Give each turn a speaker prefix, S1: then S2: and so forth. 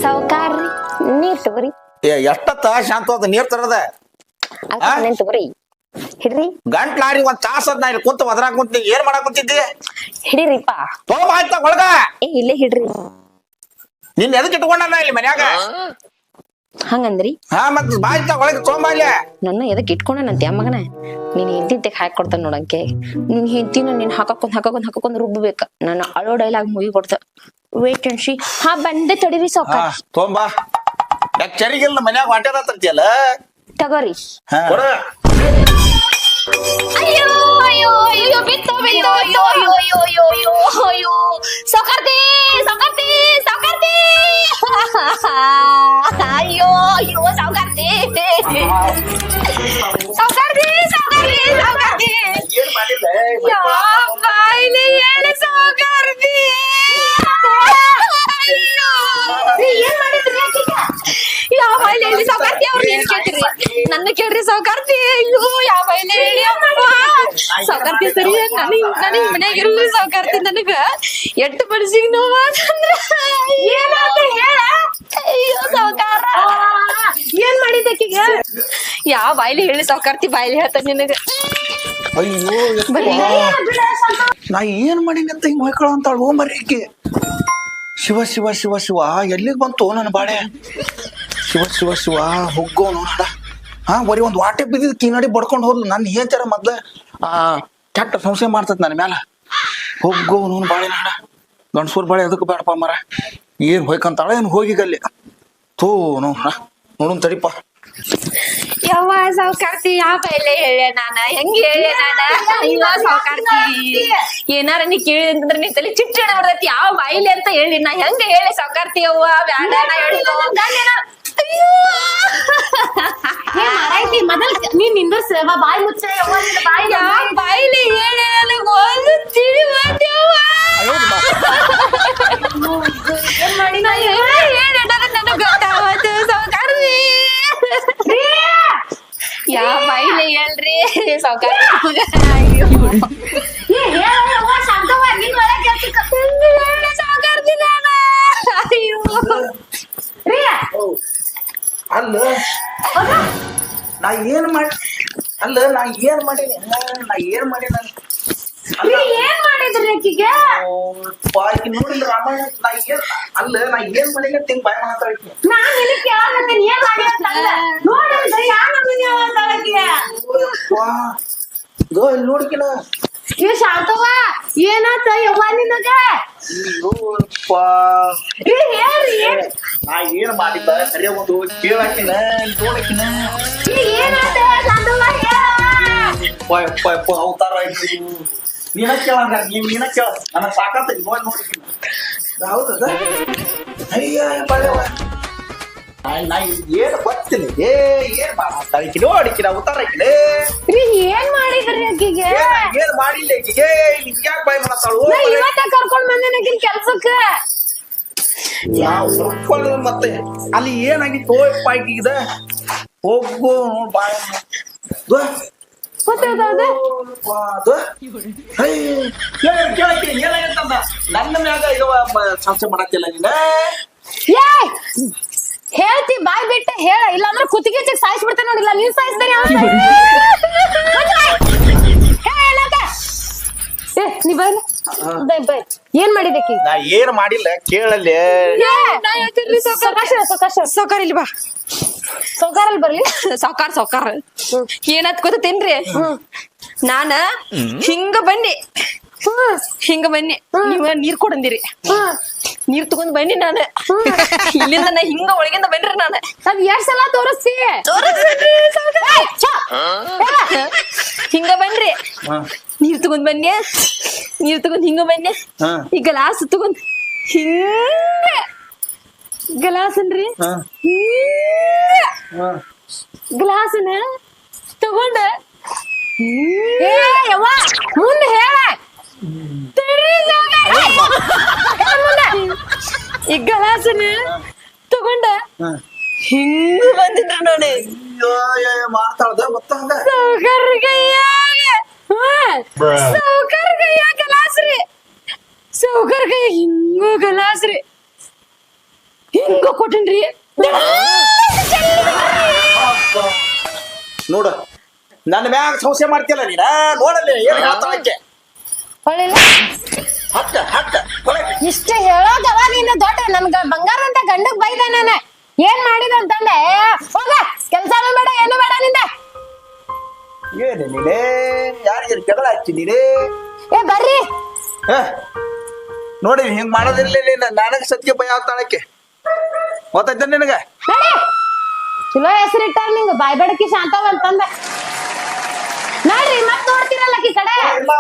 S1: ಸಾವ್ಕಾರ್ರಿ ನೀರ್ ತಗೋರಿ.
S2: ಎಷ್ಟತ್ತ ಶಾಂತ ನೀರ್ ತರದ
S1: ಅಲ್ಲೇನ್ ತಗೋರಿ ಹಿಡ್ರಿ.
S2: ಗಂಟ್ಲಾರಿ ಒಂದ್ ತಾಸ ನಾ ಇಲ್ಲಿ ಕುಂತ ಒದರಾಕ್ ಕುಂತಿ ಏನ್ ಮಾಡಾಕ್ ಕುಂತಿದ್ದಿ?
S1: ಹಿಡಿರಿಪ್ಪ.
S2: ತೋಬ ಆಯ್ತ ಒಳಗ.
S1: ಇಲ್ಲೇ ಹಿಡ್ರಿ.
S2: ನಿನ್ ಎದಕ್ ಇಟ್ಕೊಂಡ ಇಲ್ಲಿ ಮನ್ಯಾಗ?
S1: ಹಂಗಂದ್ರಿ?
S2: ಹಾ ಮತ್ ಬಾಯ್ತ ಒಳಗೆ ತೋಂಬ ಇಲ್ಲೇ.
S1: ನನ್ನ ಎದಕ್ ಇಟ್ಕೊಂಡನಂತೆ ಮಗನ? ನೀನ್ ಹೆಂಡತಿ ಹಾಕಿ ಕೊಡ್ತಾನ ನೋಡಂಕೆ. ನಿನ್ ಹೆಂಡತಿನ ನೀನ್ ಹಾಕೊಂಡ್ ರುಬ್ಬಬೇಕ. ನನ್ನ ಅಳೋ ಡೈಲಾಗ್ ಮುಗಿ ಕೊಡ್ತ. Wait and see. ಹಾ ಬಂದೆ ತಡಿರಿ ಸಾವ್ಕಾರ.
S2: ತೋಂಬ. ಯಾಕೆ ಚರಿಗಿಲ್ಲ ಮನ್ಯಾಗ ಹೊಂಟೆದ ತರ್ತಿಯಲ್ಲ?
S1: ತಗೋರಿ.
S2: ಕೊಡ.
S1: ಅಯ್ಯೋ ಅಯ್ಯೋ ಅಯ್ಯೋ ಬಿತ್ತು ಬಿತ್ತು ಅಯ್ಯೋ ಅಯ್ಯೋ ಅಯ್ಯೋ ಅಯ್ಯೋ ಅಯ್ಯೋ ಅಯ್ಯೋ ಸಾವ್ಕಾರ್ತಿ ಸಾವ್ಕಾರ್ತಿ ಸಾವ್ಕಾರ್ತಿ ಅಯ್ಯೋ ಅಯ್ಯೋ ಸಾವ್ಕಾರ್ತಿ ಸಾವ್ಕಾರ್ತಿ ಸಾವ್ಕಾರ್ತಿ ಸಾವ್ಕಾರ್ತಿ
S2: ಏನ್ ಮಾಡಿಲ್ಲ?
S1: ಬಾಯ್ಲಿ ಹೇಳಿ ಸಾವ್ಕಾರ್ತಿ. ಏನ್ ಮಾಡಿದ್ರಿ ಯಾವ ಬಾಯ್ಲಿ ಹೇಳಿ ಸಾವ್ಕಾರ್ತಿ? ಅವ್ರು ಏನ್ ಕೇಳ್ತೀರಿ? ನನ್ನ ಕೇಳ್ರಿ ಸಾವ್ಕಾರ್ತಿ. ಅಯ್ಯೋ ಯಾವ ಬಾಯ್ಲಿ ಹೇಳಿ ಸಾವ್ಕಾರ್ತಿ ಸರಿ. ನನಗ್ ಮನ್ಯಾಗ ಇರ್ಲಿ ಸಾವ್ಕಾರ್ತಿ. ನನಗ ಎಟ್ಟು ಮನಸ್ಸಿಗೆ ನೋವಾತಂದ್ರ ಏನಾತ ಹೇಳ. ಅಯ್ಯೋ ಸಾವ್ಕಾರ ಏನ್ ಮಾಡಿದ್ದಕ್ಕಿಗ? ಯಾವ ಬಾಯ್ಲಿ ಹೇಳಿ ಸಾವ್ಕಾರ್ತಿ? ಬಾಯ್ಲಿ ಹೇಳ್ತಾನ ನಿನಗ.
S2: ಅಯ್ಯೋ ನಾ ಏನ್ ಮಾಡೀನಿ ಅಂತ ಹಿಂಗ್ ಹೊಯ್ಕೊಳ ಅಂತಾಳ. ಓ ಮರ್ರಿಕೆ ಶಿವ ಶಿವ ಶಿವ ಶಿವ ಎಲ್ಲಿಗ್ ಬಂತು ನನ್ನ ಬಾಳೆ? ಶಿವ ಶಿವ ಶಿವ ಹೋಗೋ ನೋಡ. ಹಾ ಬರೀ ಒಂದ್ ವಾಟೆ ಬಿದ್ದಿದ್ ಕಿನ್ನಡಿ ಬಡ್ಕೊಂಡ್ ಹೋದ್ಲು. ನನ್ ಏನ್ಚಾರ ಮೊದ್ಲ ಕೆಟ್ಟ ಸಂಶಯ ಮಾಡ್ತದ ನನ್ನ ಮ್ಯಾಲ. ಹೋಗೋ ನೋನ್ ಬಾಳೆ ನಾಡ. ಗಂಡಸೂರ್ ಬಾಳೆ ಅದಕ್ಕೆ ಬೇಡಪ್ಪ ಮರ. ಏನ್ ಹೋಯ್ಕಂತಾಳ ಏನ್ ಹೋಗಿಗಲ್ಲಿ ತೋ ನೋಡೋನ್ ತಡಿಪ.
S1: ಯಾವ ಸಾವ್ಕಾರ್ತಿ ಯಾವ ಬಾಯ್ಲೆ ಹೇಳ ನಾನ? ಹೆಂಗ ಹೇಳ ನಾನ? ಅಯ್ಯೋ ಸಾವ್ಕಾರ್ತಿ ಏನಾರ ನೀ ಕೇಳಿ ಅಂತಂದ್ರ ನೀ ತಲೆ ಚಿಟ್ಟ ಹಿಡ್ದೈತಿ. ಯಾವ ಬಾಯ್ಲೆ ಅಂತ ಹೇಳಿ ನಾ ಹೆಂಗ ಹೇಳಿ ಸಾವ್ಕಾರ್ತಿ? ಅವ್ವ ಬ್ಯಾಡ ನಾ ಹೇಳಿಲ್ಲ. ಅಯ್ಯೋ
S3: ಮಾಡೈತಿ ಮೊದಲ್ ನೀನ್ ನಿಂದ್ರಸ ಬಾಯಿ ಮುಚ್ಚ.
S1: ಯಾವ ಬಾಯ್ಲೆ ಹೇಳಿ ನನಗ ಒಂದು ತಿಳಿವತ್ತವ್ವ.
S3: ಏನ್ ಮಾಡಿ ನಾ
S1: ಹೇಳಿ ನನಗ ಗೊತ್ತಾವತ್ತು ಸಾವ್ಕಾರ್ತಿ. ಯಾವ ಬಾಯ್ಲೆ ಹೇಳ್ರಿ ಸಾವ್ಕಾರ್ತಿ? ಅಯ್ಯೋ
S3: ಶಾಂತವಾಗಿ
S1: ಸಾವ್ಕಾರ್ತಿ ನಾನ. ಅಯ್ಯೋ
S2: ಅಲ್ಲ ನಾ ಏನ್ ಮಾಡಿ ಅಲ್ಲ ನಾ ಏನ್ ಮಾಡೀನಿ? ನಾ ಏನ್ ಮಾಡೀನಿ?
S3: ಏನ್ ಮಾಡಿದ್ರಿ ಆಕಿಗೆ?
S2: ಬಾಕಿ ನೋಡಿಲ್ಲ ರಾಮಾಯಣ. ನಾ ಏನ್ ಅಲ್ಲ ನಾ ಏನ್ ಮಾಡೀನಿ ಅಂತ ಹಿಂಗ್ ಬಾಯ್ ಮಾತಾಡ್ತೀನಿ.
S3: ನಾನ್ ನಿನಗ್ ಕೇಳಾಕತ್ತೀನಿ ಏನ್ ಮಾಡಿ ಅಂತ. ನೋಡಿದ್ರೆ ಯಾವ ನಮೂನಿ
S2: ನೋಡ್ಕಿನ
S3: ಏ ಶಾಂತವ್ವ ಏನಾತ ಯವ್ವ ನಿನಗ? ಹೇಳ್ರಿ
S2: ನಾ ಏನ್ ಮಾಡಿದ್ದ ಸರಿಯ ಒಂದು ಕೇಳಾಕಿನ ನೋಡಕಿನ
S3: ಏನಾತ ಶಾಂತವ್ವ
S2: ಅವತಾರ ಆಯ್ತು. ನೀನ ಕೇಳಂಗ ನೀನ ಕೇಳ ನನಗ್ ಸಾಕಾತ ನೋಡ್ಕಿನ. ಹೌದದ ಅಯ್ಯ ಬಳೆವ ನಾ ಏನ್ ಬರ್ತೀನಿ. ಏನ್ ಮಾತಾಡಿಕಿ ನೋಡಿಕಿನ ಅವತಾರ ಆಕಿಲೆ.
S3: ಏನ್ ಮಾಡಿದ್ರಿ ಆಕಿಗೆ?
S2: ಏನ್ ಮಾಡಿಲ್ಲ ಆಕಿಗೆ. ಯಾಕೆ ಬಾಯ್ ಮಾಡತ್ತಾಳು?
S3: ಇವತ್ತ ಕರ್ಕೊಂಡ್ ಬಂದೇನ ಆಕಿನ ಕೆಲ್ಸಕ್ಕ.
S2: ಮತ್ತೆ ಅಲ್ಲಿ ಏನಾಗಿತ್ತು ಆಕಿದ? ಹೋಗು ಬಾಯ ನನ್ನ ಮ್ಯಾಗ ಸಂಶಯ ಮಾಡತ್ತಿಲ್ಲ ನೀನ.
S3: ಹೇಳ್ತಿ ಬಾಯ್ ಬಿಟ್ಟ ಹೇಳ. ಇಲ್ಲಾಂದ್ರೆ ಕುತ್ತಿಗೆ ಸಾಯಿಸ್ಬಿಡ್ತಾನೆ ನೋಡಿಲ್ಲ. ನೀನ್ ಸಾಯಿಸ್ತಾನೆ ನೀ ಬೈ. ಏನ್ ಮಾಡಿದಕ್ಕೆ?
S2: ನಾ ಏನ್ ಮಾಡಿಲ್ಲ ಕೇಳಲ್ಲಿ.
S1: ಸಾವ್ಕಾರ ಇಲ್ಲಿ ಬಾ.
S3: ಸೌಕಾರಲ್ಲಿ ಬರ್ಲಿ.
S1: ಸಾವ್ಕಾರ ಏನತ್ ಗೊತ್ತೇನ್ರಿ? ನಾನ ಹಿಂಗ ಬನ್ನಿ ನೀವ ನೀರ್ ಕೊಡಂದಿರಿ. ನೀರ್ ತಗೊಂಡ್ ಬನ್ನಿ ನಾನು. ಇಲ್ಲಿಂದ ನಾ ಹಿಂಗ ಒಳಗಿಂದ ಬನ್ರಿ ನಾನು.
S3: ಅದ್ ಎಷ್ಟ್ ಸಲ ತೋರಿಸ್ತಿ?
S1: ಹಿಂಗ ಬನ್ರಿ. ನೀರ್ ತಗೊಂಡ್ ಬನ್ನಿ. ನೀರ್ ತಗೊಂಡ್ ಹಿಂಗ ಬನ್ನಿ. ಈ ಗ್ಲಾಸ್ ತಗೊಂಡ್ ಹಿಂಗ ಗ್ಲಾಸ್ ಅನ್ರಿ ಗ್ಲಾಸ್ನ ತಗೊಂಡ
S3: ಮುಂದೆ ಹೇಳ.
S1: ಈ ಗ್ಲಾಸ್ನ ತಗೊಂಡ ಹಿಂಗ ಬಂದಿದ್ರ ನೋಡಿ.
S2: ಮಾತಾಡ್ದ ಗೊತ್ತಾಗ
S1: ಸಾವ್ಕಾರ ಗ್ಲಾಸ್ ರೀ. ಸಾವ್ಕಾರ ಹಿಂಗ ಗ್ಲಾಸ್ ರೀ. ಹಿಂಗ ಕೊಟ್ಟಿನ್ರಿ
S2: ನೋಡು ನನ್ನ ಮ್ಯಾಗ ಸಂಶಯ ಮಾಡ್ತಿಲ್ಲ ನೀನ ನೋಡಲ್ಲಿ ಏನ್ ಹೇಳ್ತಾಳಕ್ಕೆ
S3: ಹೊಳ್ಳಿಲ್ಲ
S2: ಹಟ್ಟ ಹಟ್ಟ ಹೊರಗೆ.
S3: ಇಷ್ಟ ಹೇಳೋದವ ನೀನು ದೊಡ್ಡ ನನ್ಗ ಬಂಗಾರ ಅಂತ ಗಂಡಗ್ ಬೈದ ನಾನು ಏನ್ ಮಾಡಿದ ಅಂತಂದೆ ಹೋಗ ಕೆಲ್ಸಾನು ಬೇಡ ಏನು ಬೇಡ ನಿಂದ
S2: ಏನು ನೀನೇ ಯಾರಿಗೆ ಜಗಳ ಹಚ್ಚಿ ನೀನೇ
S3: ಏ ಬರ್ರಿ
S2: ನೋಡಿ ಹಿಂಗ್ ಮಾಡೋದಿರ್ಲಿಲ್ಲ ನನಗ ಸತ್ಯ ಭಯ ಆಗ್ತಾಳಕ್ಕೆ ಗೊತ್ತಾಯ್ತ ನಿನಗ
S3: ನಡಿ ಚಲೋ ಹೆಸರಿಟ್ಟಾರ ನಿಂಗ ಬಾಯ್ ಬಡಕಿ ಶಾಂತವ ಅಂತಂದ ನೋಡ್ರಿ ಮತ್ ನೋಡ್ತೀರಲ್ಲ ಆಕಿ ಕಡೆ
S2: ಇಲ್ಲ